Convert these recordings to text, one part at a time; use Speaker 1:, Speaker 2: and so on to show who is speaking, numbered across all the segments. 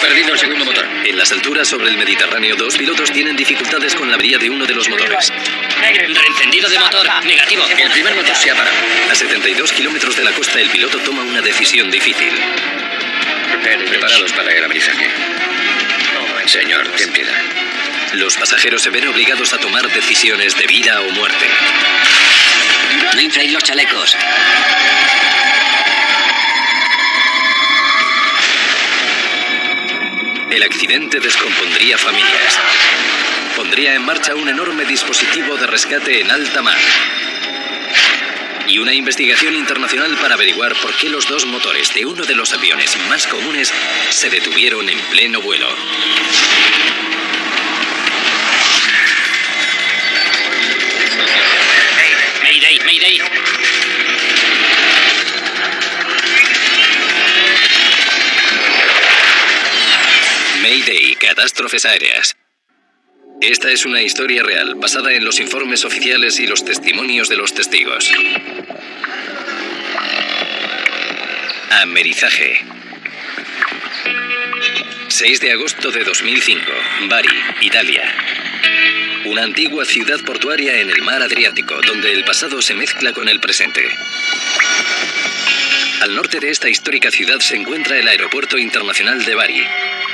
Speaker 1: perdido el segundo motor.
Speaker 2: En las alturas sobre el Mediterráneo, dos pilotos tienen dificultades con la avería de uno de los motores.
Speaker 3: Reencendido de motor, negativo.
Speaker 1: El primer motor se ha parado.
Speaker 2: A 72 kilómetros de la costa, el piloto toma una decisión difícil.
Speaker 1: Preparados para el abrizaje. Señor, ten piedad.
Speaker 2: Los pasajeros se ven obligados a tomar decisiones de vida o muerte.
Speaker 3: No infléis los chalecos.
Speaker 2: El accidente descompondría familias. Pondría en marcha un enorme dispositivo de rescate en alta mar. Y una investigación internacional para averiguar por qué los dos motores de uno de los aviones más comunes se detuvieron en pleno vuelo.
Speaker 3: Mayday, Mayday.
Speaker 2: Mayday, catástrofes aéreas. Esta es una historia real, basada en los informes oficiales y los testimonios de los testigos. Amerizaje. 6 de agosto de 2005, Bari, Italia. Una antigua ciudad portuaria en el mar Adriático, donde el pasado se mezcla con el presente. Al norte de esta histórica ciudad se encuentra el Aeropuerto Internacional de Bari,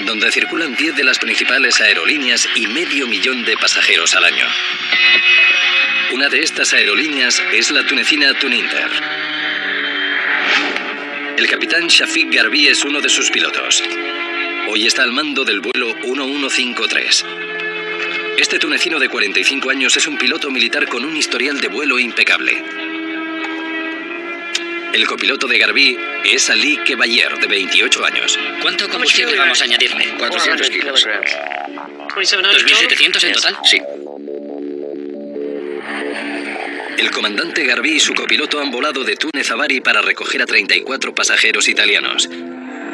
Speaker 2: donde circulan 10 de las principales aerolíneas y 500.000 de pasajeros al año. Una de estas aerolíneas es la tunecina Tuninter. El capitán Shafiq Garbi es uno de sus pilotos. Hoy está al mando del vuelo 1153. Este tunecino de 45 años es un piloto militar con un historial de vuelo impecable. El copiloto de Garbi es Ali Kebayer, de 28 años.
Speaker 3: ¿Cuánto combustible vamos a añadirle?
Speaker 1: 400 kilos.
Speaker 3: 2.700 en total.
Speaker 1: Sí.
Speaker 2: El comandante Garbi y su copiloto han volado de Túnez a Bari para recoger a 34 pasajeros italianos.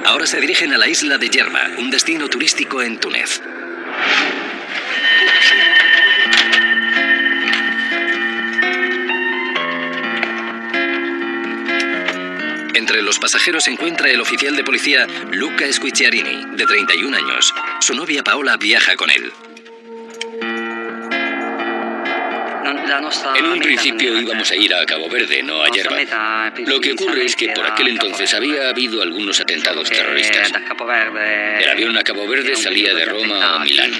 Speaker 2: Ahora se dirigen a la isla de Yerba, un destino turístico en Túnez. Entre los pasajeros se encuentra el oficial de policía Luca Squicciarini, de 31 años. Su novia Paola viaja con él.
Speaker 1: En un principio íbamos a ir a Cabo Verde, no a Yerba. Lo que ocurre es que por aquel entonces había habido algunos atentados terroristas. El avión a Cabo Verde salía de Roma o Milán.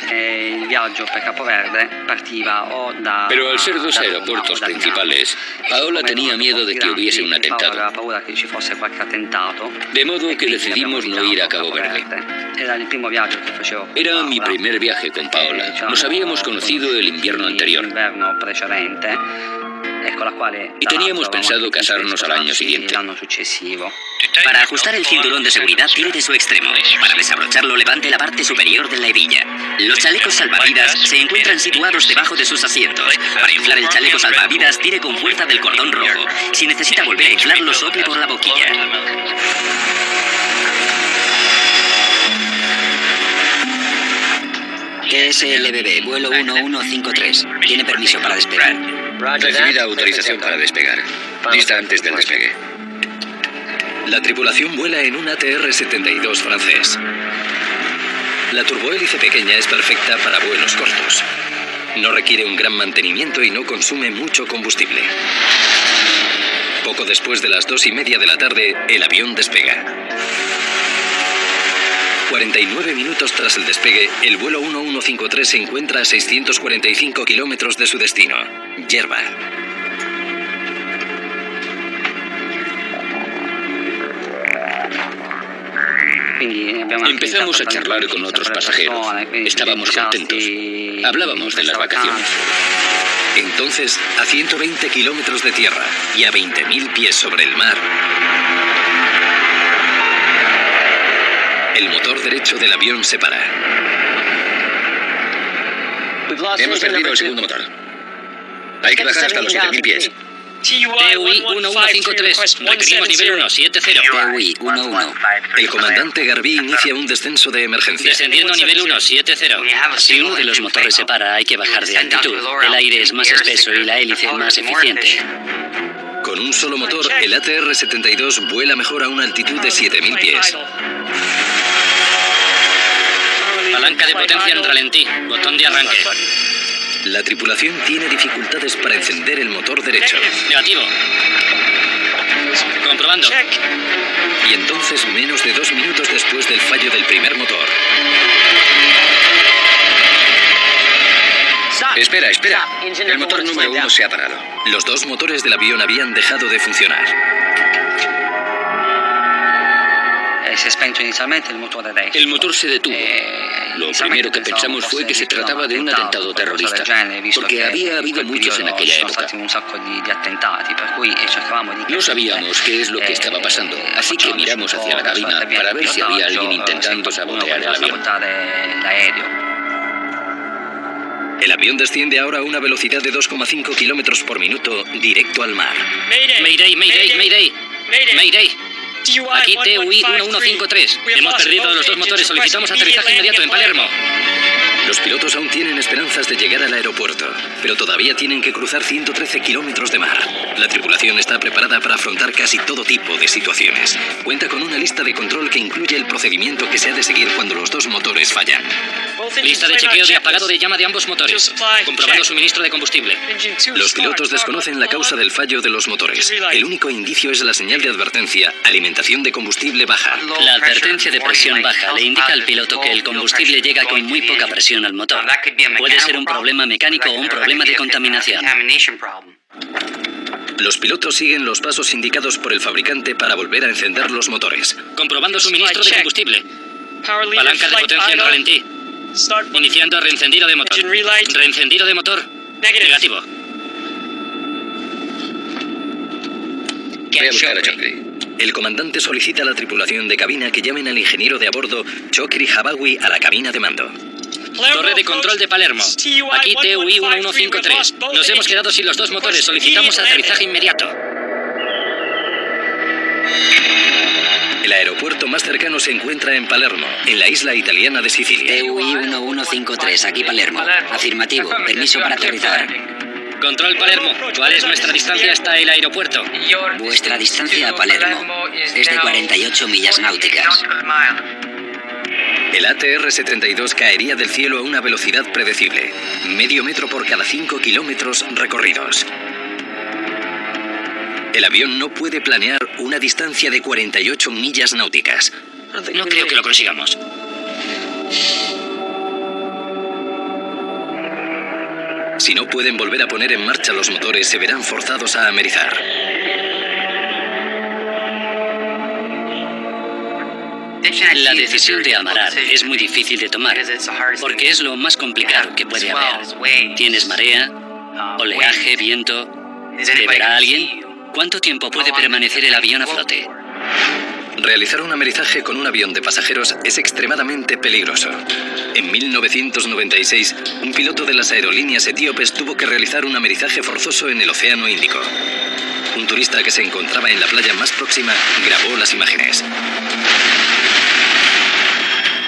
Speaker 1: Pero al ser dos aeropuertos principales, Paola tenía miedo de que hubiese un atentado. De modo que decidimos no ir a Cabo Verde. Era mi primer viaje con Paola. Nos habíamos conocido el invierno anterior. Y teníamos pensado casarnos al año siguiente.
Speaker 3: Para ajustar el cinturón de seguridad, tire de su extremo. Para desabrocharlo, levante la parte superior de la hebilla. Los chalecos salvavidas se encuentran situados debajo de sus asientos. Para inflar el chaleco salvavidas, tire con fuerza del cordón rojo. Si necesita volver a inflarlo, sople por la boquilla. TSLBB, vuelo 1153. Tiene permiso para despegar.
Speaker 1: Recibida autorización para despegar. Lista antes del despegue.
Speaker 2: La tripulación vuela en un ATR-72 francés. La turbohélice pequeña es perfecta para vuelos cortos. No requiere un gran mantenimiento y no consume mucho combustible. Poco después de las 2:30 de la tarde, el avión despega. 49 minutos tras el despegue, el vuelo 1153 se encuentra a 645 kilómetros de su destino, Yerba.
Speaker 1: Empezamos a charlar con otros pasajeros. Estábamos contentos. Hablábamos de las vacaciones.
Speaker 2: Entonces, a 120 kilómetros de tierra y a 20.000 pies sobre el mar, el motor derecho del avión se para.
Speaker 1: Hemos perdido el segundo motor. Hay que bajar hasta los 7.000 pies.
Speaker 3: TUI 1153, requerimos nivel 170.
Speaker 4: TUI 11.
Speaker 2: El comandante Garbi inicia un descenso de emergencia.
Speaker 3: Descendiendo a nivel 170.
Speaker 4: Si uno de los motores se para, hay que bajar de altitud. El aire es más espeso y la hélice más eficiente.
Speaker 2: Con un solo motor, el ATR-72 vuela mejor a una altitud de 7.000 pies.
Speaker 4: Palanca de potencia en ralentí. Botón de arranque.
Speaker 2: La tripulación tiene dificultades para encender el motor derecho.
Speaker 4: Negativo. Comprobando.
Speaker 2: Y entonces, menos de 2 minutos después del fallo del primer motor.
Speaker 1: Espera. El motor número 1 se ha parado.
Speaker 2: Los 2 motores del avión habían dejado de funcionar.
Speaker 1: El motor se detuvo. Lo primero que pensamos fue que se trataba de un atentado terrorista, porque había habido muchos en aquella época. No sabíamos qué es lo que estaba pasando, así que miramos hacia la cabina para ver si había alguien intentando sabotear el avión.
Speaker 2: El avión desciende ahora a una velocidad de 2,5 kilómetros por minuto directo al mar.
Speaker 4: Mayday. Aquí TUI 1153. Hemos perdido los 2 motores. Solicitamos aterrizaje inmediato en Palermo.
Speaker 2: Los pilotos aún tienen esperanzas de llegar al aeropuerto, pero todavía tienen que cruzar 113 kilómetros de mar. La tripulación está preparada para afrontar casi todo tipo de situaciones. Cuenta con una lista de control que incluye el procedimiento que se ha de seguir cuando los 2 motores fallan.
Speaker 4: Lista de chequeo de apagado de llama de ambos motores. Comprobado suministro de combustible.
Speaker 2: Los pilotos desconocen la causa del fallo de los motores. El único indicio es la señal de advertencia: alimentación de combustible baja.
Speaker 4: La advertencia de presión baja le indica al piloto que el combustible llega con muy poca presión al motor. Puede ser un problema mecánico o un problema de contaminación.
Speaker 2: Los pilotos siguen los pasos indicados por el fabricante para volver a encender los motores.
Speaker 4: Comprobando suministro de combustible. Palanca de potencia en ralentí. Iniciando reencendido de motor. Reencendido de motor. Negativo.
Speaker 1: Voy a buscar a Chokri.
Speaker 2: El comandante solicita a la tripulación de cabina que llamen al ingeniero de a bordo, Chokri Habawi, a la cabina de mando.
Speaker 4: Torre de control de Palermo. Aquí TUI 1153. Nos hemos quedado sin los 2 motores. Solicitamos aterrizaje inmediato.
Speaker 2: El aeropuerto más cercano se encuentra en Palermo, en la isla italiana de Sicilia.
Speaker 3: TUI 1153, aquí Palermo. Afirmativo, permiso para aterrizar.
Speaker 4: Control Palermo. ¿Cuál es nuestra distancia hasta el aeropuerto?
Speaker 3: Vuestra distancia a Palermo es de 48 millas náuticas.
Speaker 2: El ATR-72 caería del cielo a una velocidad predecible, medio metro por cada 5 kilómetros recorridos. El avión no puede planear una distancia de 48 millas náuticas.
Speaker 4: No creo que lo consigamos.
Speaker 2: Si no pueden volver a poner en marcha los motores, se verán forzados a amerizar.
Speaker 4: La decisión de amarar es muy difícil de tomar, porque es lo más complicado que puede haber. ¿Tienes marea, oleaje, viento? ¿Te verá alguien? ¿Cuánto tiempo puede permanecer el avión a flote?
Speaker 2: Realizar un amerizaje con un avión de pasajeros es extremadamente peligroso. En 1996, un piloto de las aerolíneas etíopes tuvo que realizar un amerizaje forzoso en el Océano Índico. Un turista que se encontraba en la playa más próxima grabó las imágenes.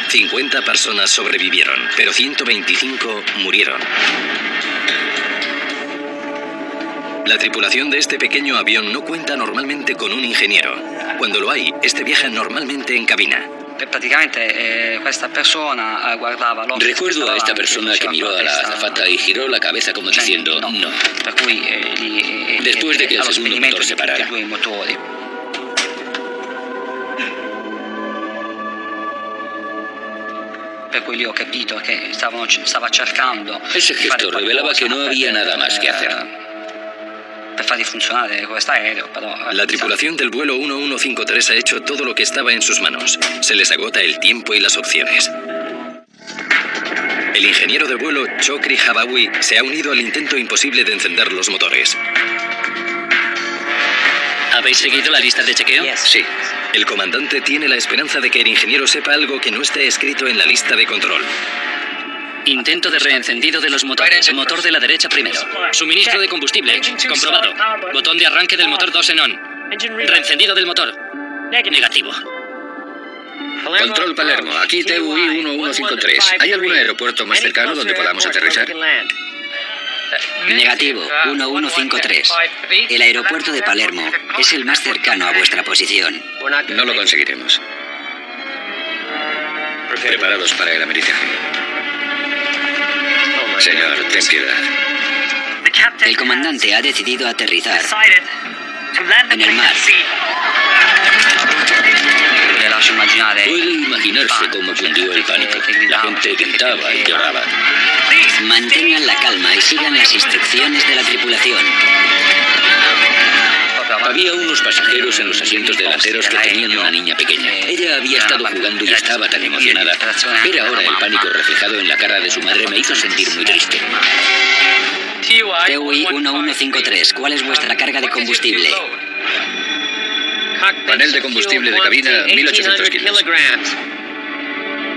Speaker 2: 50 personas sobrevivieron, pero 125 murieron. La tripulación de este pequeño avión no cuenta normalmente con un ingeniero. Cuando lo hay, este viaja normalmente en cabina.
Speaker 1: Recuerdo a esta persona que miró a la azafata y giró la cabeza como diciendo no. Después de que el segundo motor se parara. Ese gesto revelaba que no había nada más que hacer.
Speaker 2: La tripulación del vuelo 1153 ha hecho todo lo que estaba en sus manos. Se les agota el tiempo y las opciones. El ingeniero de vuelo, Chokri Habawi, se ha unido al intento imposible de encender los motores.
Speaker 4: ¿Habéis seguido la lista de chequeo?
Speaker 2: Sí. El comandante tiene la esperanza de que el ingeniero sepa algo que no esté escrito en la lista de control.
Speaker 4: Intento de reencendido de los motores. Motor de la derecha primero. Suministro de combustible. Comprobado. Botón de arranque del motor 2 en on. Reencendido del motor. Negativo.
Speaker 1: Control Palermo, aquí TUI 1153. ¿Hay algún aeropuerto más cercano donde podamos aterrizar?
Speaker 3: Negativo, 1153. El aeropuerto de Palermo es el más cercano a vuestra posición.
Speaker 1: No lo conseguiremos. Preparados para el amerizaje. Señor, ten piedad.
Speaker 3: El comandante ha decidido aterrizar en el mar.
Speaker 1: Puede imaginarse cómo cundió el pánico. La gente gritaba y lloraba.
Speaker 3: Mantengan la calma y sigan las instrucciones de la tripulación.
Speaker 1: Había unos pasajeros en los asientos delanteros que tenían una niña pequeña. Ella había estado jugando y estaba tan emocionada. Ver ahora el pánico reflejado en la cara de su madre me hizo sentir muy triste.
Speaker 3: TUI 1153, ¿cuál es vuestra carga de combustible?
Speaker 1: Panel de combustible de cabina, 1800 kilos.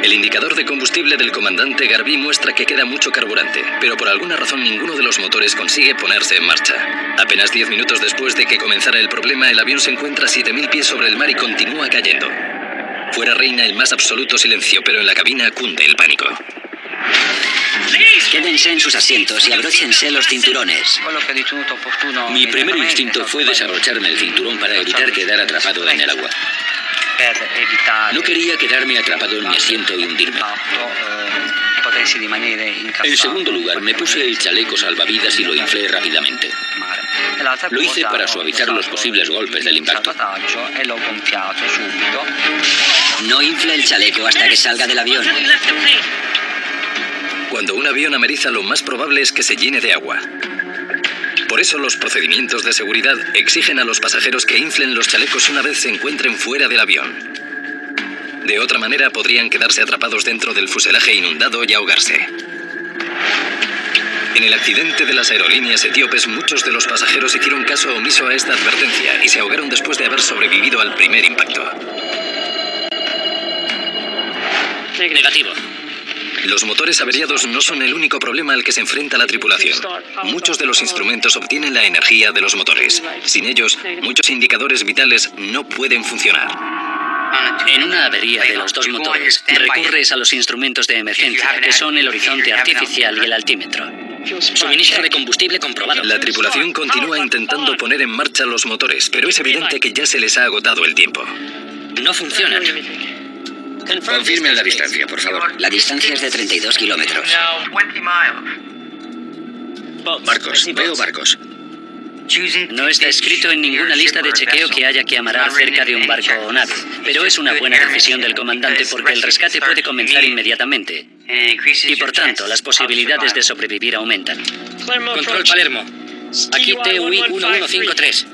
Speaker 2: El indicador de combustible del comandante Garvey muestra que queda mucho carburante, pero por alguna razón ninguno de los motores consigue ponerse en marcha. Apenas 10 minutos después de que comenzara el problema, el avión se encuentra a 7000 pies sobre el mar y continúa cayendo. Fuera reina el más absoluto silencio, pero en la cabina cunde el pánico.
Speaker 3: Quédense en sus asientos y abróchense los cinturones.
Speaker 1: Mi primer instinto fue desabrocharme el cinturón para evitar quedar atrapado en el agua. No quería quedarme atrapado en mi asiento y hundirme. En segundo lugar, me puse el chaleco salvavidas y lo inflé rápidamente. Lo hice para suavizar los posibles golpes del impacto.
Speaker 3: No infle el chaleco hasta que salga del avión.
Speaker 2: Cuando un avión ameriza, lo más probable es que se llene de agua. Por eso los procedimientos de seguridad exigen a los pasajeros que inflen los chalecos una vez se encuentren fuera del avión. De otra manera podrían quedarse atrapados dentro del fuselaje inundado y ahogarse. En el accidente de las aerolíneas etíopes, muchos de los pasajeros hicieron caso omiso a esta advertencia y se ahogaron después de haber sobrevivido al primer impacto.
Speaker 4: Negativo.
Speaker 2: Los motores averiados no son el único problema al que se enfrenta la tripulación. Muchos de los instrumentos obtienen la energía de los motores. Sin ellos, muchos indicadores vitales no pueden funcionar.
Speaker 4: En una avería de los dos motores, recurres a los instrumentos de emergencia, que son el horizonte artificial y el altímetro. Suministro de combustible comprobado.
Speaker 2: La tripulación continúa intentando poner en marcha los motores, pero es evidente que ya se les ha agotado el tiempo.
Speaker 4: No funcionan.
Speaker 1: Confirmen la distancia, por favor.
Speaker 3: La distancia es de 32 kilómetros.
Speaker 1: Barcos, veo barcos.
Speaker 4: No está escrito en ninguna lista de chequeo que haya que amarar cerca de un barco o nave, pero es una buena decisión del comandante porque el rescate puede comenzar inmediatamente. Y por tanto, las posibilidades de sobrevivir aumentan. Control Palermo. Aquí TUI 1153.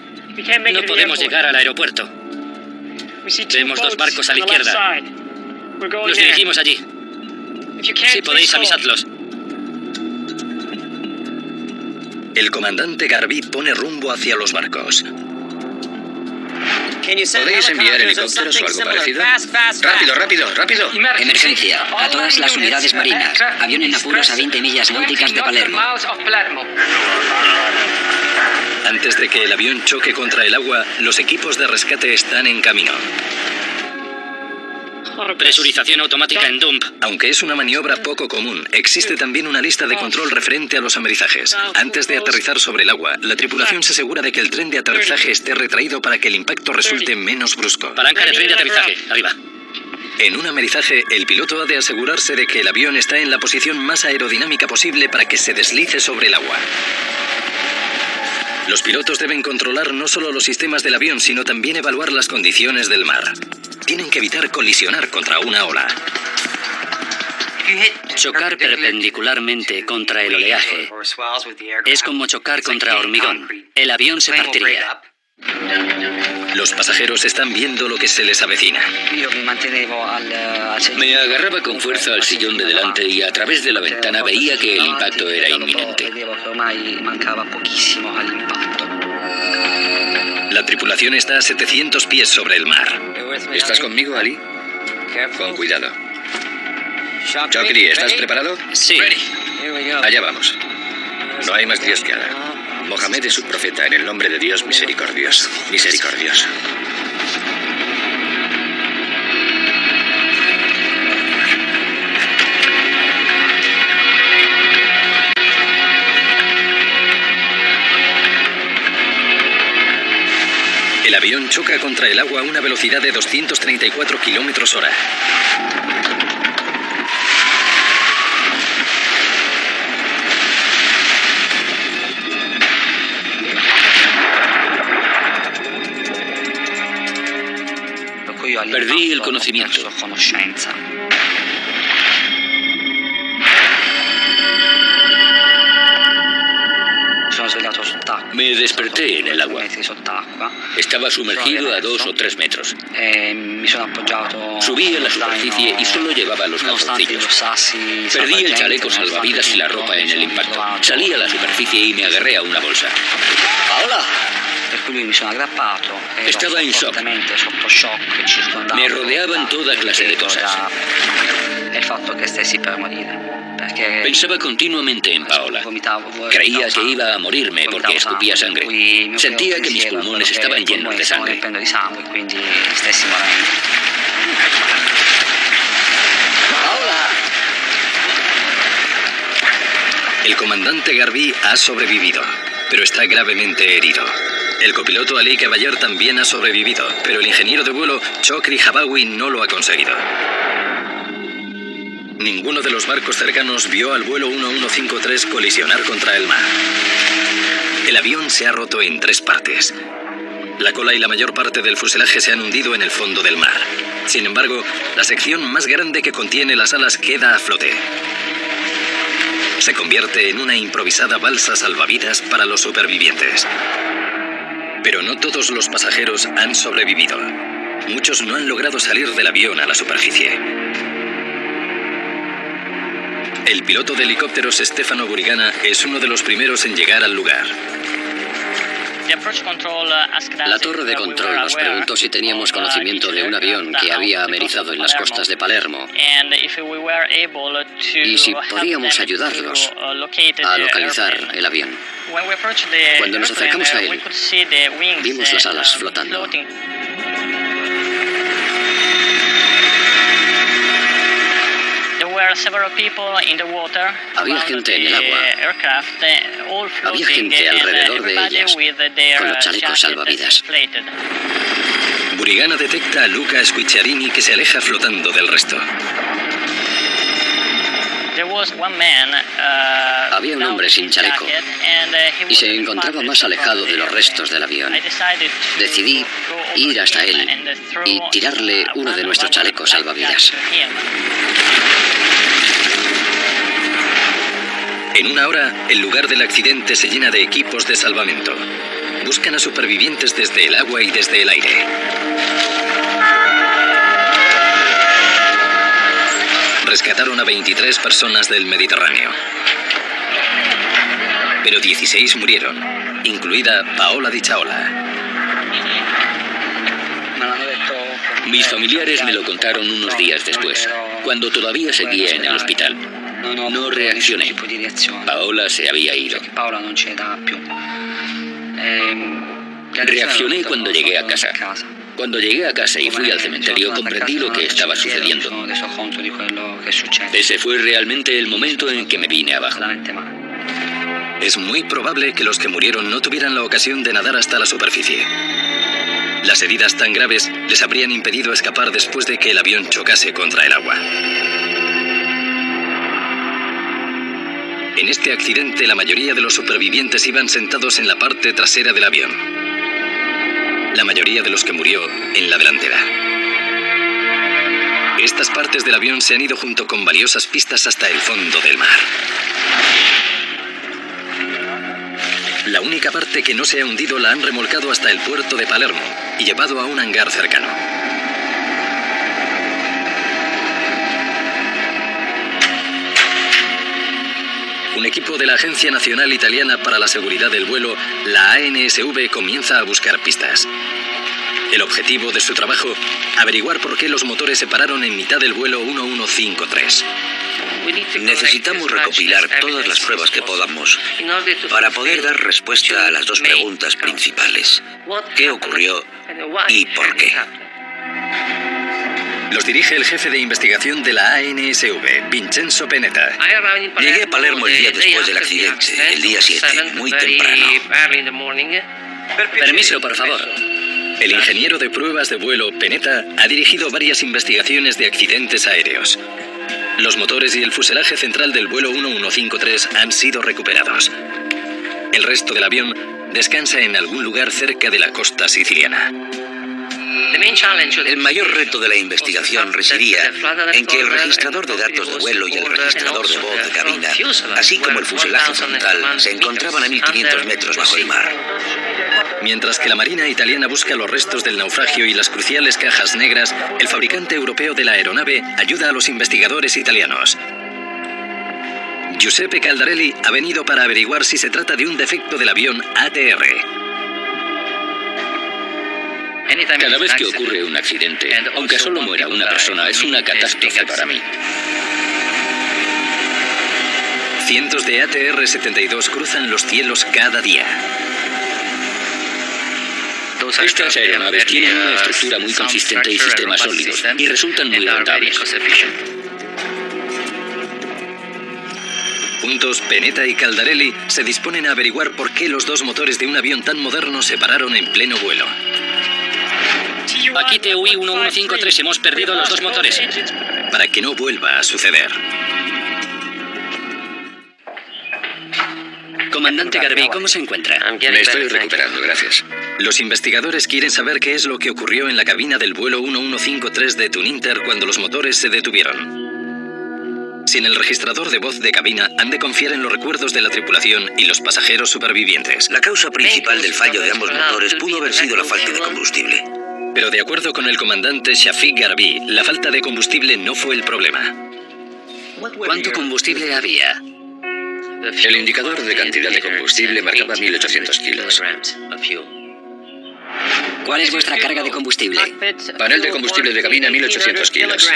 Speaker 4: No podemos llegar al aeropuerto. Vemos dos barcos a la izquierda. Nos dirigimos allí. Si podéis, avisadlos.
Speaker 2: El comandante Garvey pone rumbo hacia los barcos.
Speaker 1: ¿Podéis enviar helicópteros o algo parecido? ¡Rápido, rápido, rápido!
Speaker 3: Emergencia. A todas las unidades marinas. Avión en apuros a 20 millas náuticas de Palermo.
Speaker 2: Antes de que el avión choque contra el agua, los equipos de rescate están en camino.
Speaker 4: Presurización automática en dump.
Speaker 2: Aunque es una maniobra poco común, existe también una lista de control referente a los amerizajes. Antes de aterrizar sobre el agua, la tripulación se asegura de que el tren de aterrizaje esté retraído para que el impacto resulte menos brusco.
Speaker 4: Palanca de tren de aterrizaje, arriba.
Speaker 2: En un amerizaje, el piloto ha de asegurarse de que el avión está en la posición más aerodinámica posible para que se deslice sobre el agua. Los pilotos deben controlar no solo los sistemas del avión, sino también evaluar las condiciones del mar. Tienen que evitar colisionar contra una ola.
Speaker 4: Chocar perpendicularmente contra el oleaje es como chocar contra hormigón. El avión se partiría.
Speaker 2: Los pasajeros están viendo lo que se les avecina.
Speaker 1: Me agarraba con fuerza al sillón de delante y a través de la ventana veía que el impacto era inminente.
Speaker 2: La tripulación está a 700 pies sobre el mar.
Speaker 1: ¿Estás conmigo, Ali? Con cuidado. Chokri, ¿estás preparado?
Speaker 4: Sí.
Speaker 1: Allá vamos. No hay más Dios que Allah. Mohamed es su profeta, en el nombre de Dios misericordioso. Misericordioso.
Speaker 2: El avión choca contra el agua a una velocidad de 234 kilómetros hora.
Speaker 1: conocimiento. Me desperté en el agua. Estaba sumergido a 2 o 3 metros. Subí a la superficie y solo llevaba los calzoncillos. Perdí el chaleco salvavidas y la ropa en el impacto. Salí a la superficie y me agarré a una bolsa.
Speaker 4: ¡Paola!
Speaker 1: Estaba en shock. Me rodeaban toda clase de cosas. Pensaba continuamente en Paola. Creía que iba a morirme porque escupía sangre. Sentía que mis pulmones estaban llenos de sangre.
Speaker 2: El comandante Garbi ha sobrevivido, pero está gravemente herido. El copiloto Ali Kabayar también ha sobrevivido, pero el ingeniero de vuelo Chokri Habawi no lo ha conseguido. Ninguno de los barcos cercanos vio al vuelo 1153 colisionar contra el mar. El avión se ha roto en 3 partes. La cola y la mayor parte del fuselaje se han hundido en el fondo del mar. Sin embargo, la sección más grande que contiene las alas queda a flote. Se convierte en una improvisada balsa salvavidas para los supervivientes. Pero no todos los pasajeros han sobrevivido. Muchos no han logrado salir del avión a la superficie. El piloto de helicópteros Stefano Burigana es uno de los primeros en llegar al lugar.
Speaker 5: La torre de control nos preguntó si teníamos conocimiento de un avión que había amerizado en las costas de Palermo y si podíamos ayudarlos a localizar el avión. Cuando nos acercamos a él, vimos las alas flotando. Había gente en el agua. Había gente alrededor de ellas, con los chalecos salvavidas.
Speaker 2: Burigana detecta a Luca Squicciarini que se aleja flotando del resto.
Speaker 5: Había un hombre sin chaleco y se encontraba más alejado de los restos del avión. Decidí ir hasta él y tirarle uno de nuestros chalecos salvavidas.
Speaker 2: En una hora, el lugar del accidente se llena de equipos de salvamento. Buscan a supervivientes desde el agua y desde el aire. Rescataron a 23 personas del Mediterráneo. Pero 16 murieron, incluida Paola Di Chaola.
Speaker 1: Mis familiares me lo contaron unos días después, cuando todavía seguía en el hospital. No reaccioné. Paola se había ido. Reaccioné cuando llegué a casa. Cuando llegué a casa y fui al cementerio, comprendí lo que estaba sucediendo. Ese fue realmente el momento en que me vine abajo.
Speaker 2: Es muy probable que los que murieron no tuvieran la ocasión de nadar hasta la superficie. Las heridas tan graves les habrían impedido escapar después de que el avión chocase contra el agua. En este accidente, la mayoría de los supervivientes iban sentados en la parte trasera del avión. La mayoría de los que murió en la delantera. Estas partes del avión se han ido junto con valiosas pistas hasta el fondo del mar. La única parte que no se ha hundido la han remolcado hasta el puerto de Palermo y llevado a un hangar cercano. Un equipo de la Agencia Nacional Italiana para la Seguridad del Vuelo, la ANSV, comienza a buscar pistas. El objetivo de su trabajo, averiguar por qué los motores se pararon en mitad del vuelo 1153.
Speaker 6: Necesitamos recopilar todas las pruebas que podamos para poder dar respuesta a las 2 preguntas principales. ¿Qué ocurrió y por qué?
Speaker 2: Los dirige el jefe de investigación de la ANSV, Vincenzo Penetta.
Speaker 6: Llegué a Palermo el día después del accidente, el día 7, muy temprano.
Speaker 4: Permiso, por favor.
Speaker 2: El ingeniero de pruebas de vuelo, Penetta, ha dirigido varias investigaciones de accidentes aéreos. Los motores y el fuselaje central del vuelo 1153 han sido recuperados. El resto del avión descansa en algún lugar cerca de la costa siciliana.
Speaker 6: El mayor reto de la investigación residía en que el registrador de datos de vuelo y el registrador de voz de cabina, así como el fuselaje frontal, se encontraban a 1500 metros bajo el mar.
Speaker 2: Mientras que la Marina italiana busca los restos del naufragio y las cruciales cajas negras, el fabricante europeo de la aeronave ayuda a los investigadores italianos. Giuseppe Caldarelli ha venido para averiguar si se trata de un defecto del avión ATR.
Speaker 1: Cada vez que ocurre un accidente, aunque solo muera una persona, es una catástrofe para mí.
Speaker 2: Cientos de ATR-72 cruzan los cielos cada día.
Speaker 1: Estas aeronaves tienen una estructura muy consistente y sistemas sólidos, y resultan muy rentables.
Speaker 2: Juntos, Penetta y Caldarelli se disponen a averiguar por qué los dos motores de un avión tan moderno se pararon en pleno vuelo.
Speaker 4: Aquí TUI 1153, hemos perdido los dos motores.
Speaker 2: Para que no vuelva a suceder.
Speaker 4: Comandante Garvey, ¿cómo se encuentra?
Speaker 1: Me estoy recuperando, gracias.
Speaker 2: Los investigadores quieren saber qué es lo que ocurrió en la cabina del vuelo 1153 de Tuninter cuando los motores se detuvieron. Sin el registrador de voz de cabina, han de confiar en los recuerdos de la tripulación y los pasajeros supervivientes.
Speaker 6: La causa principal del fallo de ambos motores pudo haber sido la falta de combustible.
Speaker 2: Pero de acuerdo con el comandante Shafiq Garvey, la falta de combustible no fue el problema.
Speaker 4: ¿Cuánto combustible había?
Speaker 1: El indicador de cantidad de combustible marcaba 1800 kilos.
Speaker 5: ¿Cuál es vuestra carga de combustible?
Speaker 1: Panel de combustible de cabina, 1800 kilos.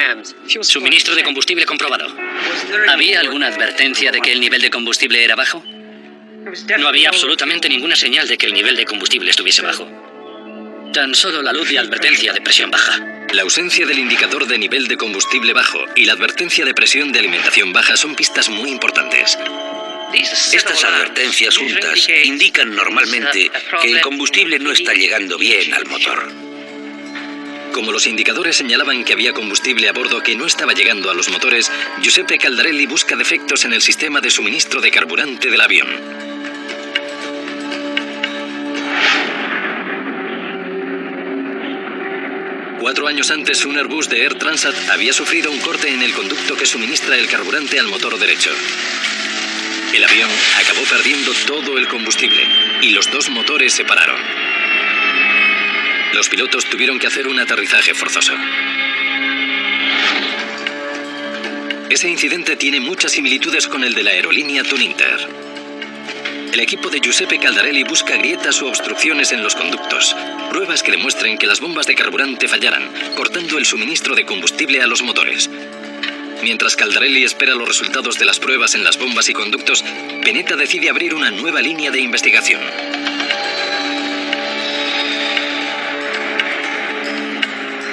Speaker 4: Suministro de combustible comprobado. ¿Había alguna advertencia de que el nivel de combustible era bajo? No había absolutamente ninguna señal de que el nivel de combustible estuviese bajo. Tan solo la luz de advertencia de presión baja.
Speaker 2: La ausencia del indicador de nivel de combustible bajo y la advertencia de presión de alimentación baja son pistas muy importantes.
Speaker 6: Estas advertencias juntas indican normalmente que el combustible no está llegando bien al motor.
Speaker 2: Como los indicadores señalaban que había combustible a bordo que no estaba llegando a los motores, Giuseppe Caldarelli busca defectos en el sistema de suministro de carburante del avión. Cuatro años antes, un Airbus de Air Transat había sufrido un corte en el conducto que suministra el carburante al motor derecho. El avión acabó perdiendo todo el combustible y los dos motores se pararon. Los pilotos tuvieron que hacer un aterrizaje forzoso. Ese incidente tiene muchas similitudes con el de la aerolínea Tuninter. El equipo de Giuseppe Caldarelli busca grietas u obstrucciones en los conductos, pruebas que demuestren que las bombas de carburante fallaran, cortando el suministro de combustible a los motores. Mientras Caldarelli espera los resultados de las pruebas en las bombas y conductos, Penetta decide abrir una nueva línea de investigación.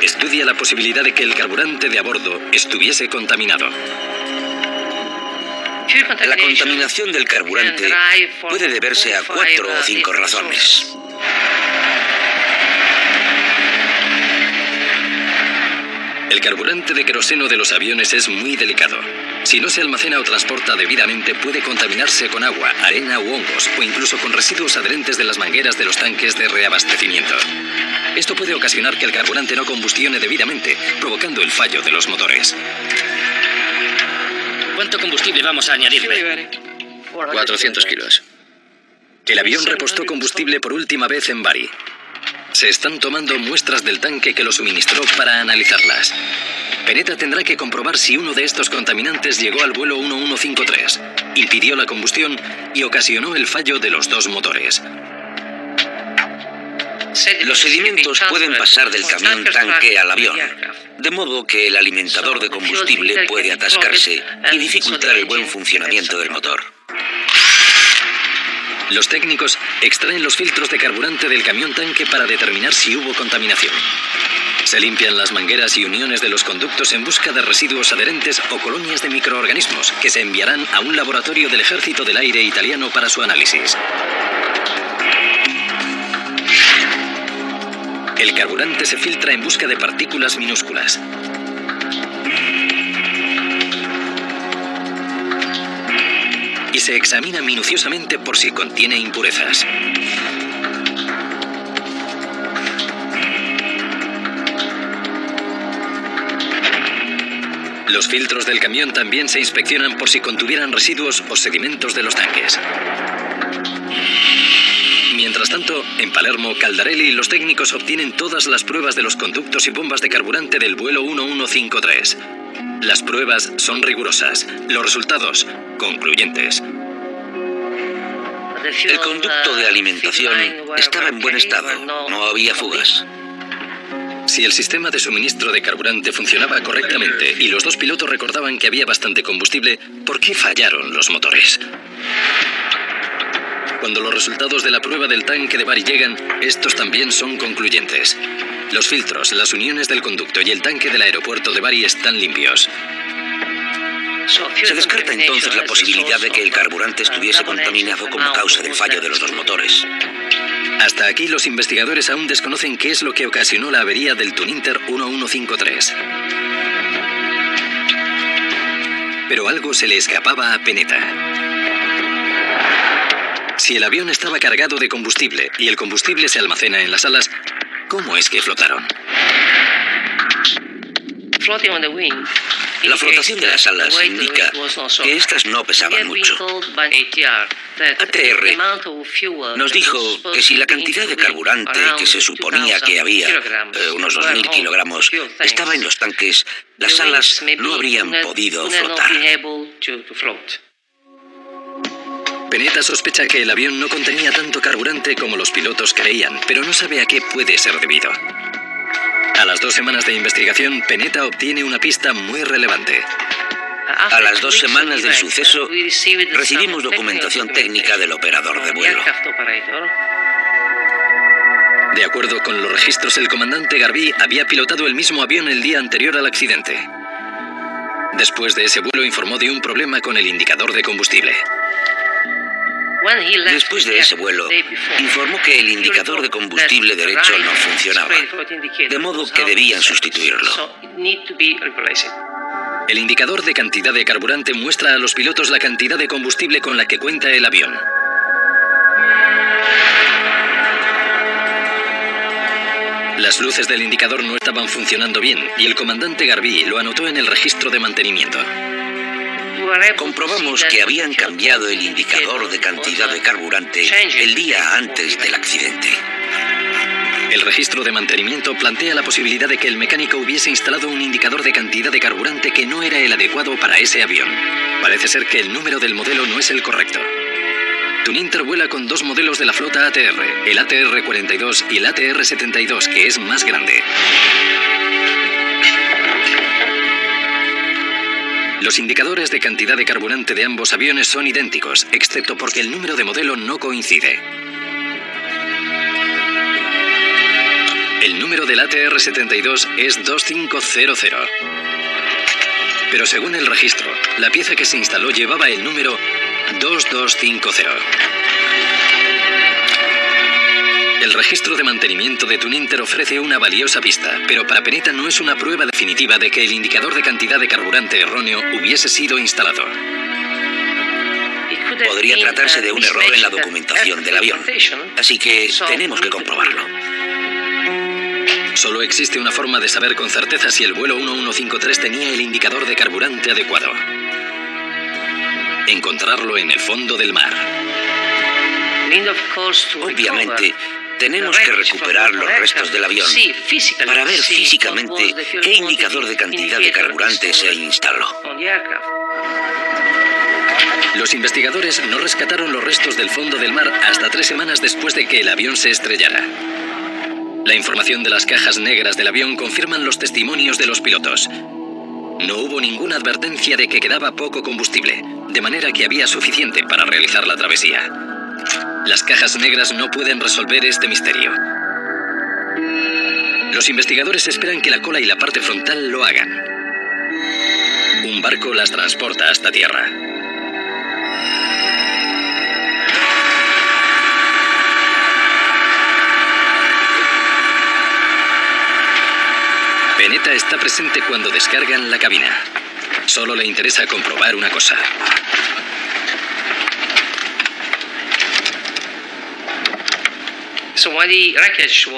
Speaker 2: Estudia la posibilidad de que el carburante de a bordo estuviese contaminado.
Speaker 6: La contaminación del carburante puede deberse a 4 o 5 razones.
Speaker 2: El carburante de queroseno de los aviones es muy delicado. Si no se almacena o transporta debidamente, puede contaminarse con agua, arena u hongos, o incluso con residuos adherentes de las mangueras de los tanques de reabastecimiento. Esto puede ocasionar que el carburante no combustione debidamente, provocando el fallo de los motores.
Speaker 4: ¿Cuánto combustible vamos a añadirle?
Speaker 1: 400 kilos.
Speaker 2: El avión repostó combustible por última vez en Bari. Se están tomando muestras del tanque que lo suministró para analizarlas. Penetta tendrá que comprobar si uno de estos contaminantes llegó al vuelo 1153, impidió la combustión y ocasionó el fallo de los dos motores.
Speaker 6: Los sedimentos pueden pasar del camión tanque al avión, de modo que el alimentador de combustible puede atascarse y dificultar el buen funcionamiento del motor.
Speaker 2: Los técnicos extraen los filtros de carburante del camión tanque para determinar si hubo contaminación. Se limpian las mangueras y uniones de los conductos en busca de residuos adherentes o colonias de microorganismos que se enviarán a un laboratorio del Ejército del Aire italiano para su análisis. El carburante se filtra en busca de partículas minúsculas. Y se examina minuciosamente por si contiene impurezas. Los filtros del camión también se inspeccionan por si contuvieran residuos o sedimentos de los tanques. Mientras tanto, en Palermo, Caldarelli y los técnicos obtienen todas las pruebas de los conductos y bombas de carburante del vuelo 1153. Las pruebas son rigurosas, los resultados concluyentes.
Speaker 6: El conducto de alimentación estaba en buen estado, no había fugas.
Speaker 2: Si el sistema de suministro de carburante funcionaba correctamente y los dos pilotos recordaban que había bastante combustible, ¿por qué fallaron los motores? Cuando los resultados de la prueba del tanque de Bari llegan, estos también son concluyentes. Los filtros, las uniones del conducto y el tanque del aeropuerto de Bari están limpios.
Speaker 6: Se descarta entonces la posibilidad de que el carburante estuviese contaminado como causa del fallo de los dos motores.
Speaker 2: Hasta aquí los investigadores aún desconocen qué es lo que ocasionó la avería del Tuninter 1153. Pero algo se le escapaba a Peneta. Si el avión estaba cargado de combustible y el combustible se almacena en las alas, ¿cómo es que flotaron?
Speaker 6: La flotación de las alas indica que estas no pesaban mucho. ATR nos dijo que si la cantidad de carburante que se suponía que había, unos 2.000 kilogramos, estaba en los tanques, las alas no habrían podido flotar.
Speaker 2: Peneta sospecha que el avión no contenía tanto carburante como los pilotos creían, pero no sabe a qué puede ser debido. A las 2 semanas de investigación, Peneta obtiene una pista muy relevante.
Speaker 6: A las 2 semanas del suceso, recibimos documentación técnica del operador de vuelo.
Speaker 2: De acuerdo con los registros, el comandante Garbí había pilotado el mismo avión el día anterior al accidente. Después de ese vuelo, informó de un problema con el indicador de combustible.
Speaker 6: Después de ese vuelo, informó que el indicador de combustible derecho no funcionaba, de modo que debían sustituirlo.
Speaker 2: El indicador de cantidad de carburante muestra a los pilotos la cantidad de combustible con la que cuenta el avión. Las luces del indicador no estaban funcionando bien y el comandante Garbí lo anotó en el registro de mantenimiento.
Speaker 6: Comprobamos que habían cambiado el indicador de cantidad de carburante el día antes del accidente.
Speaker 2: El registro de mantenimiento plantea la posibilidad de que el mecánico hubiese instalado un indicador de cantidad de carburante que no era el adecuado para ese avión. Parece ser que el número del modelo no es el correcto. Tuninter vuela con 2 modelos de la flota ATR, el ATR-42 y el ATR-72, que es más grande. Los indicadores de cantidad de carburante de ambos aviones son idénticos, excepto porque el número de modelo no coincide. El número del ATR-72 es 2500. Pero según el registro, la pieza que se instaló llevaba el número 2250. El registro de mantenimiento de Tuninter ofrece una valiosa pista, pero para Peneta no es una prueba definitiva de que el indicador de cantidad de carburante erróneo hubiese sido instalado.
Speaker 6: Podría tratarse de un error en la documentación del avión, así que tenemos que comprobarlo.
Speaker 2: Solo existe una forma de saber con certeza si el vuelo 1153 tenía el indicador de carburante adecuado. Encontrarlo en el fondo del mar.
Speaker 6: Obviamente, tenemos que recuperar los restos del avión para ver físicamente qué indicador de cantidad de carburante se instaló.
Speaker 2: Los investigadores no rescataron los restos del fondo del mar hasta 3 semanas después de que el avión se estrellara. La información de las cajas negras del avión confirman los testimonios de los pilotos. No hubo ninguna advertencia de que quedaba poco combustible, de manera que había suficiente para realizar la travesía. Las cajas negras no pueden resolver este misterio. Los investigadores esperan que la cola y la parte frontal lo hagan. Un barco las transporta hasta tierra. Peneta está presente cuando descargan la cabina. Solo le interesa comprobar una cosa.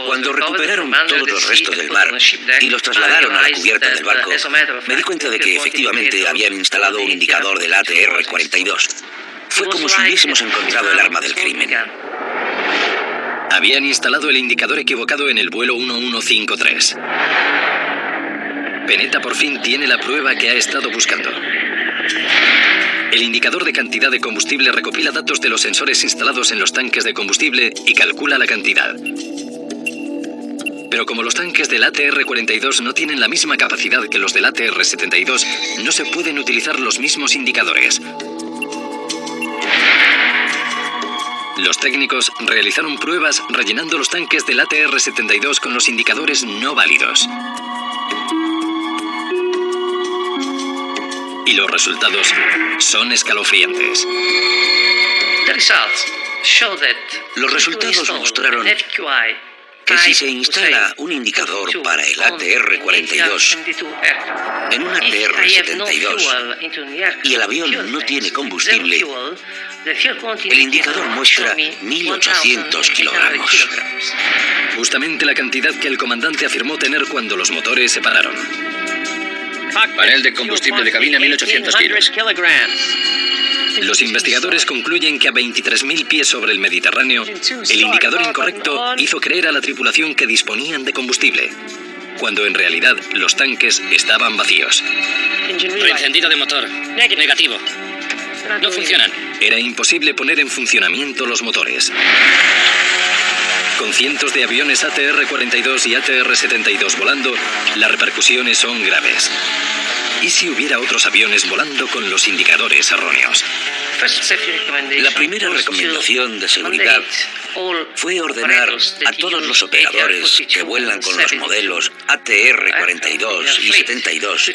Speaker 6: Cuando recuperaron todos los restos del mar y los trasladaron a la cubierta del barco, me di cuenta de que efectivamente habían instalado un indicador del ATR-42. Fue como si hubiésemos encontrado el arma del crimen.
Speaker 2: Habían instalado el indicador equivocado en el vuelo 1153. Peneta por fin tiene la prueba que ha estado buscando. El indicador de cantidad de combustible recopila datos de los sensores instalados en los tanques de combustible y calcula la cantidad. Pero como los tanques del ATR-42 no tienen la misma capacidad que los del ATR-72, no se pueden utilizar los mismos indicadores. Los técnicos realizaron pruebas rellenando los tanques del ATR-72 con los indicadores no válidos. Y los resultados son escalofriantes.
Speaker 6: Los resultados mostraron que si se instala un indicador para el ATR-42 en un ATR-72 y el avión no tiene combustible, el indicador muestra 1.800 kilogramos.
Speaker 2: Justamente la cantidad que el comandante afirmó tener cuando los motores se pararon.
Speaker 1: Panel de combustible de cabina, 1.800 kilos.
Speaker 2: Los investigadores concluyen que a 23.000 pies sobre el Mediterráneo, el indicador incorrecto hizo creer a la tripulación que disponían de combustible, cuando en realidad los tanques estaban vacíos.
Speaker 4: Reencendido de motor. Negativo. No funcionan.
Speaker 2: Era imposible poner en funcionamiento los motores. Con cientos de aviones ATR-42 y ATR-72 volando, las repercusiones son graves. ¿Y si hubiera otros aviones volando con los indicadores erróneos?
Speaker 6: La primera recomendación de seguridad fue ordenar a todos los operadores que vuelan con los modelos ATR-42 y 72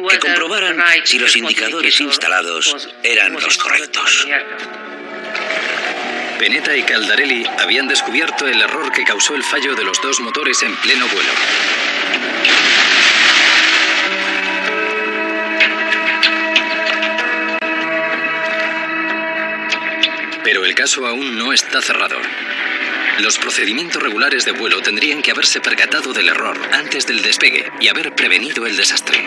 Speaker 6: que comprobaran si los indicadores instalados eran los correctos.
Speaker 2: Peneta y Caldarelli habían descubierto el error que causó el fallo de los dos motores en pleno vuelo. Pero el caso aún no está cerrado. Los procedimientos regulares de vuelo tendrían que haberse percatado del error antes del despegue y haber prevenido el desastre.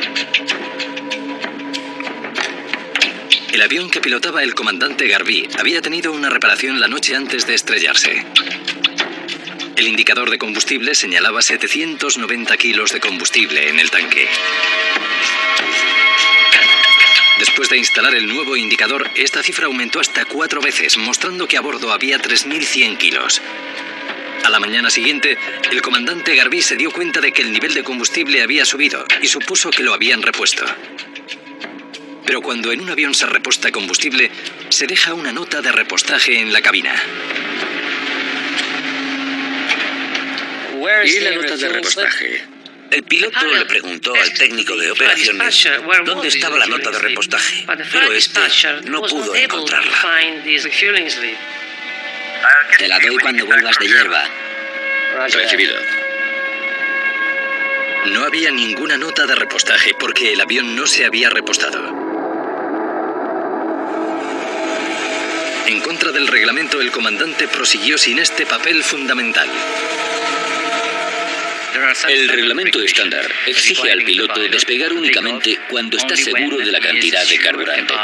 Speaker 2: El avión que pilotaba el comandante Garvey había tenido una reparación la noche antes de estrellarse. El indicador de combustible señalaba 790 kilos de combustible en el tanque. Después de instalar el nuevo indicador, esta cifra aumentó hasta 4 veces, mostrando que a bordo había 3.100 kilos. A la mañana siguiente, el comandante Garvey se dio cuenta de que el nivel de combustible había subido y supuso que lo habían repuesto. Pero cuando en un avión se reposta combustible, se deja una nota de repostaje en la cabina.
Speaker 1: ¿Y la nota de repostaje?
Speaker 6: El piloto le preguntó al técnico de operaciones dónde estaba la nota de repostaje, pero este no pudo encontrarla.
Speaker 5: Te la doy cuando vuelvas de hierba.
Speaker 1: Recibido.
Speaker 2: No había ninguna nota de repostaje porque el avión no se había repostado. En contra del reglamento, el comandante prosiguió sin este papel fundamental.
Speaker 1: El reglamento estándar exige al piloto despegar únicamente cuando está seguro de la cantidad de carburante.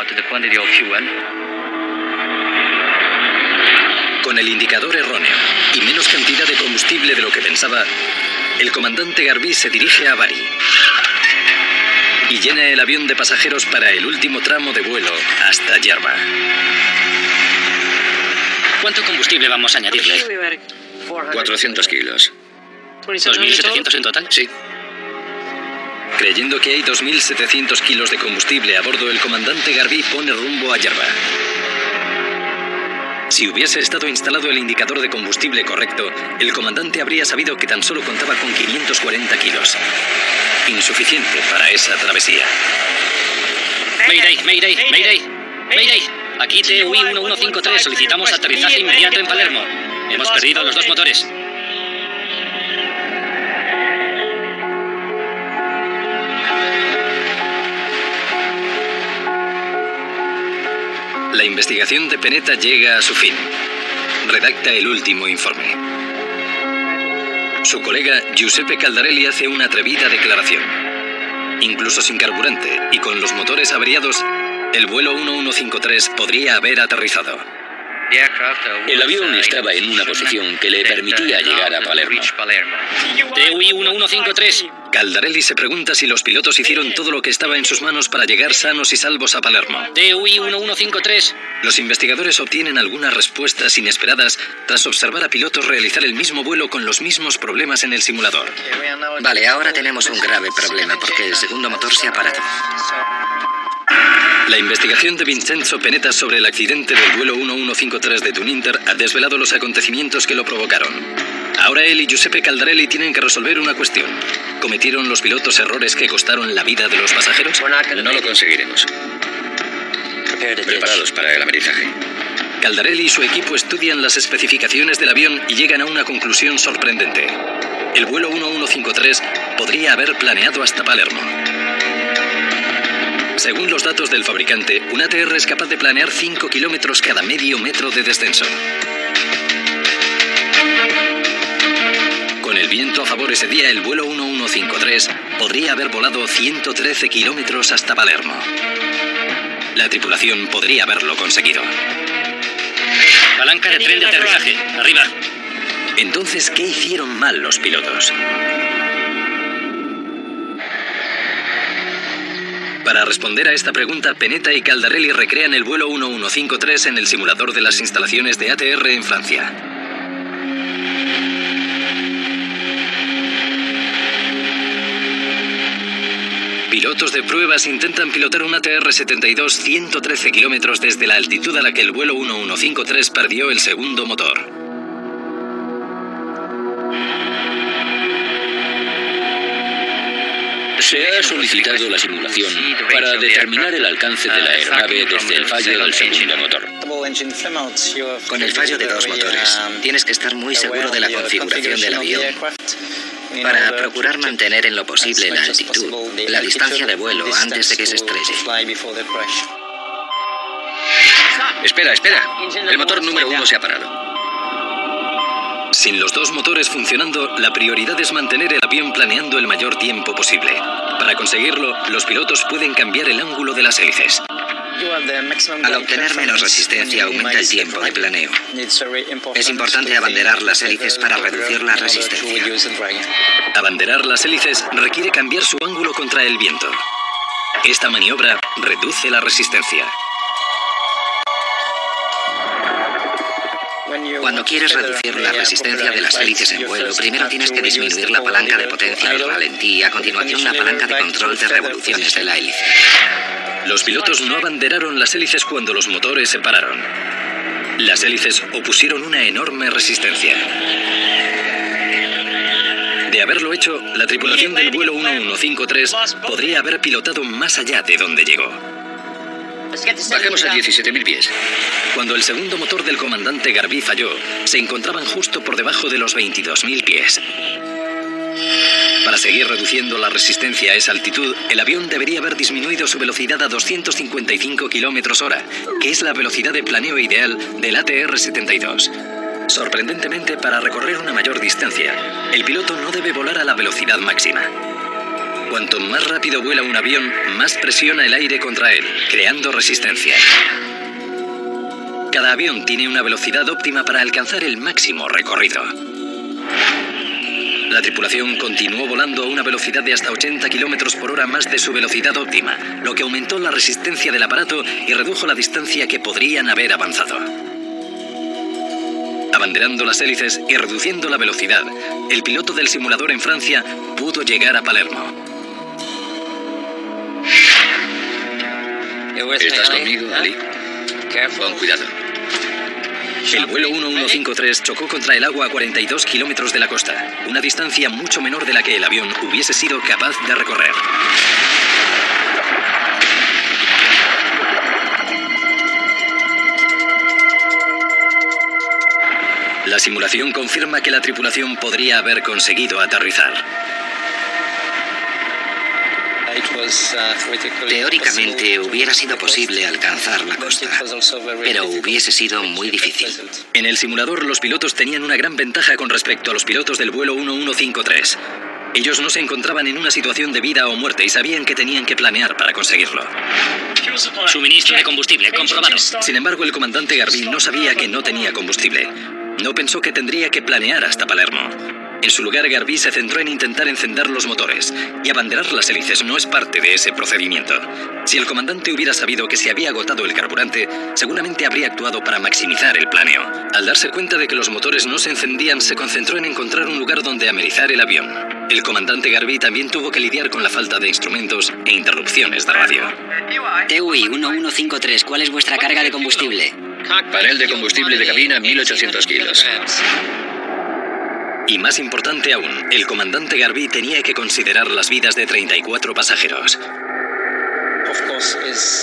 Speaker 2: Con el indicador erróneo y menos cantidad de combustible de lo que pensaba, el comandante Garvey se dirige a Bari y llena el avión de pasajeros para el último tramo de vuelo hasta Yerba.
Speaker 4: ¿Cuánto combustible vamos a añadirle?
Speaker 1: 400 kilos.
Speaker 4: ¿2.700 en total?
Speaker 1: Sí.
Speaker 2: Creyendo que hay 2.700 kilos de combustible a bordo, el comandante Garvey pone rumbo a Yerba. Si hubiese estado instalado el indicador de combustible correcto, el comandante habría sabido que tan solo contaba con 540 kilos. Insuficiente para esa travesía.
Speaker 4: Mayday, Mayday, Mayday, Mayday. Aquí TUI 1153, solicitamos aterrizaje inmediato en Palermo. Hemos perdido los dos motores.
Speaker 2: La investigación de Peneta llega a su fin. redacta el último informe. Su colega Giuseppe Caldarelli hace una atrevida declaración. Incluso sin carburante y con los motores averiados, el vuelo 1153 podría haber aterrizado.
Speaker 1: El avión estaba en una posición que le permitía llegar a Palermo.
Speaker 4: TUI 1153.
Speaker 2: Caldarelli se pregunta si los pilotos hicieron todo lo que estaba en sus manos para llegar sanos y salvos a Palermo.
Speaker 4: TUI 1153.
Speaker 2: Los investigadores obtienen algunas respuestas inesperadas tras observar a pilotos realizar el mismo vuelo con los mismos problemas en el simulador.
Speaker 5: Vale, ahora tenemos un grave problema porque el segundo motor se ha parado.
Speaker 2: La investigación de Vincenzo Penetta sobre el accidente del vuelo 1153 de Tuninter ha desvelado los acontecimientos que lo provocaron. Ahora él y Giuseppe Caldarelli tienen que resolver una cuestión. ¿Cometieron los pilotos errores que costaron la vida de los pasajeros?
Speaker 1: No lo conseguiremos. Preparados para el amerizaje.
Speaker 2: Caldarelli y su equipo estudian las especificaciones del avión y llegan a una conclusión sorprendente. El vuelo 1153 podría haber planeado hasta Palermo. Según los datos del fabricante, un ATR es capaz de planear 5 kilómetros cada medio metro de descenso. Con el viento a favor ese día, el vuelo 1153 podría haber volado 113 kilómetros hasta Palermo. La tripulación podría haberlo conseguido.
Speaker 4: Palanca de tren de aterrizaje. Arriba.
Speaker 2: Entonces, ¿qué hicieron mal los pilotos? Para responder a esta pregunta, Penetta y Caldarelli recrean el vuelo 1153 en el simulador de las instalaciones de ATR en Francia. Pilotos de pruebas intentan pilotar un ATR-72 113 kilómetros desde la altitud a la que el vuelo 1153 perdió el segundo motor.
Speaker 1: Se ha solicitado la simulación para determinar el alcance de la aeronave desde el fallo del segundo motor.
Speaker 5: Con el fallo de dos motores, tienes que estar muy seguro de la configuración del avión para procurar mantener en lo posible la altitud, la distancia de vuelo antes de que se estrelle.
Speaker 1: Espera. El motor número 1 se ha parado.
Speaker 2: Sin los dos motores funcionando, la prioridad es mantener el avión planeando el mayor tiempo posible. Para conseguirlo, los pilotos pueden cambiar el ángulo de las hélices.
Speaker 5: Al obtener menos resistencia, aumenta el tiempo de planeo. Es importante abanderar las hélices para reducir la resistencia.
Speaker 2: Abanderar las hélices requiere cambiar su ángulo contra el viento. Esta maniobra reduce la resistencia.
Speaker 5: Cuando quieres reducir la resistencia de las hélices en vuelo, primero tienes que disminuir la palanca de potencia al ralentí y a continuación la palanca de control de revoluciones de la hélice.
Speaker 2: Los pilotos no abanderaron las hélices cuando los motores se pararon. Las hélices opusieron una enorme resistencia. De haberlo hecho, la tripulación del vuelo 1153 podría haber pilotado más allá de donde llegó.
Speaker 1: Bajemos a 17.000 pies.
Speaker 2: Cuando el segundo motor del comandante Garbí falló, se encontraban justo por debajo de los 22.000 pies. Para seguir reduciendo la resistencia a esa altitud, el avión debería haber disminuido su velocidad a 255 km/h, que es la velocidad de planeo ideal del ATR-72. Sorprendentemente, para recorrer una mayor distancia, el piloto no debe volar a la velocidad máxima. Cuanto más rápido vuela un avión, más presiona el aire contra él, creando resistencia. Cada avión tiene una velocidad óptima para alcanzar el máximo recorrido. La tripulación continuó volando a una velocidad de hasta 80 km/h más de su velocidad óptima, lo que aumentó la resistencia del aparato y redujo la distancia que podrían haber avanzado. Abanderando las hélices y reduciendo la velocidad, el piloto del simulador en Francia pudo llegar a Palermo.
Speaker 1: ¿Estás conmigo, Ali? Con cuidado.
Speaker 2: El vuelo 1153 chocó contra el agua a 42 kilómetros de la costa, una distancia mucho menor de la que el avión hubiese sido capaz de recorrer. La simulación confirma que la tripulación podría haber conseguido aterrizar.
Speaker 5: Teóricamente hubiera sido posible alcanzar la costa, pero hubiese sido muy difícil.
Speaker 2: En el simulador, los pilotos tenían una gran ventaja con respecto a los pilotos del vuelo 1153. Ellos no se encontraban en una situación de vida o muerte y sabían que tenían que planear para conseguirlo.
Speaker 4: Suministro de combustible, comprobado.
Speaker 2: Sin embargo, el comandante Garvey no sabía que no tenía combustible. No pensó que tendría que planear hasta Palermo. En su lugar, Garvey se centró en intentar encender los motores, y abanderar las hélices no es parte de ese procedimiento. Si el comandante hubiera sabido que se había agotado el carburante, seguramente habría actuado para maximizar el planeo. Al darse cuenta de que los motores no se encendían, se concentró en encontrar un lugar donde amerizar el avión. El comandante Garvey también tuvo que lidiar con la falta de instrumentos e interrupciones de radio.
Speaker 3: TUI 1153, ¿cuál es vuestra carga de combustible?
Speaker 1: Panel de combustible de cabina, 1.800 kilos.
Speaker 2: Y más importante aún, el comandante Garvey tenía que considerar las vidas de 34 pasajeros.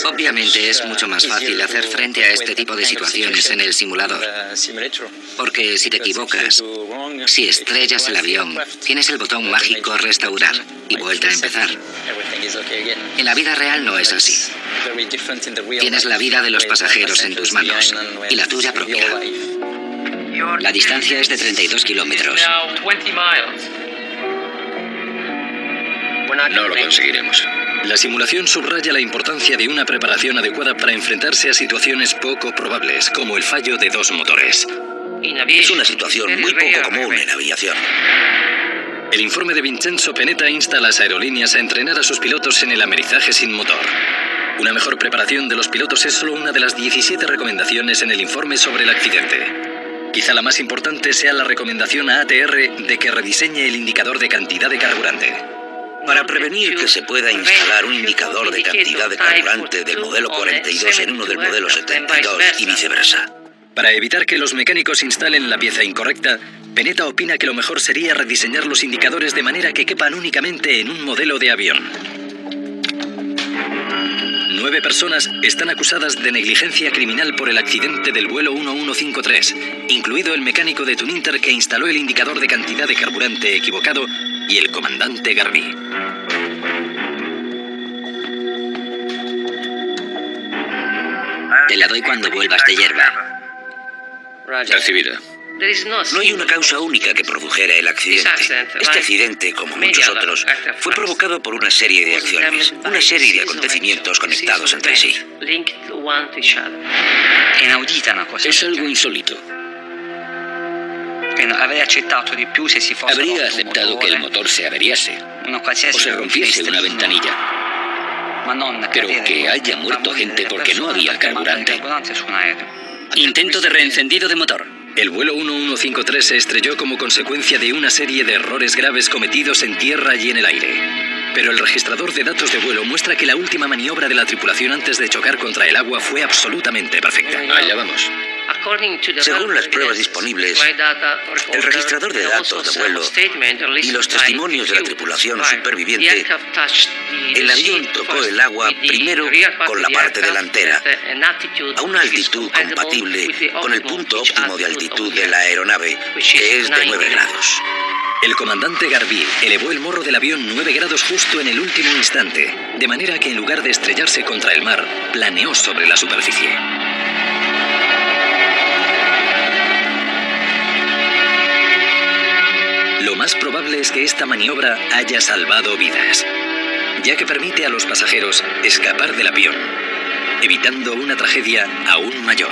Speaker 5: Obviamente es mucho más fácil hacer frente a este tipo de situaciones en el simulador. Porque si te equivocas, si estrellas el avión, tienes el botón mágico restaurar y vuelta a empezar. En la vida real no es así. Tienes la vida de los pasajeros en tus manos y la tuya propia.
Speaker 3: La distancia es de 32 kilómetros.
Speaker 1: No lo conseguiremos.
Speaker 2: La simulación subraya la importancia de una preparación adecuada para enfrentarse a situaciones poco probables, como el fallo de 2 motores.
Speaker 6: Es una situación muy poco común en aviación.
Speaker 2: El informe de Vincenzo Penetta insta a las aerolíneas a entrenar a sus pilotos en el amerizaje sin motor. Una mejor preparación de los pilotos es solo una de las 17 recomendaciones en el informe sobre el accidente. Quizá la más importante sea la recomendación a ATR de que rediseñe el indicador de cantidad de carburante.
Speaker 6: Para prevenir que se pueda instalar un indicador de cantidad de carburante del modelo 42 en uno del modelo 72 y viceversa.
Speaker 2: Para evitar que los mecánicos instalen la pieza incorrecta, Penetta opina que lo mejor sería rediseñar los indicadores de manera que quepan únicamente en un modelo de avión. 9 personas están acusadas de negligencia criminal por el accidente del vuelo 1153, incluido el mecánico de Tuninter que instaló el indicador de cantidad de carburante equivocado y el comandante Garvey.
Speaker 3: Te la doy cuando vuelvas de hierba.
Speaker 1: Recibida.
Speaker 6: No hay una causa única que produjera el accidente. Este accidente, como muchos otros, fue provocado por una serie de acciones, una serie de acontecimientos conectados entre sí.
Speaker 1: Es algo insólito. Habría aceptado que el motor se averiase o se rompiese una ventanilla, pero que haya muerto gente porque no había carburante.
Speaker 4: Intento de reencendido de motor.
Speaker 2: El vuelo 1153 se estrelló como consecuencia de una serie de errores graves cometidos en tierra y en el aire. Pero el registrador de datos de vuelo muestra que la última maniobra de la tripulación antes de chocar contra el agua fue absolutamente perfecta.
Speaker 1: Allá vamos.
Speaker 6: Según las pruebas disponibles, el registrador de datos de vuelo y los testimonios de la tripulación superviviente, el avión tocó el agua primero con la parte delantera, a una altitud compatible con el punto óptimo de altitud de la aeronave, que es de 9 grados.
Speaker 2: El comandante Garvey elevó el morro del avión 9 grados justo en el último instante, de manera que en lugar de estrellarse contra el mar, planeó sobre la superficie. Lo más probable es que esta maniobra haya salvado vidas, ya que permite a los pasajeros escapar del avión, evitando una tragedia aún mayor.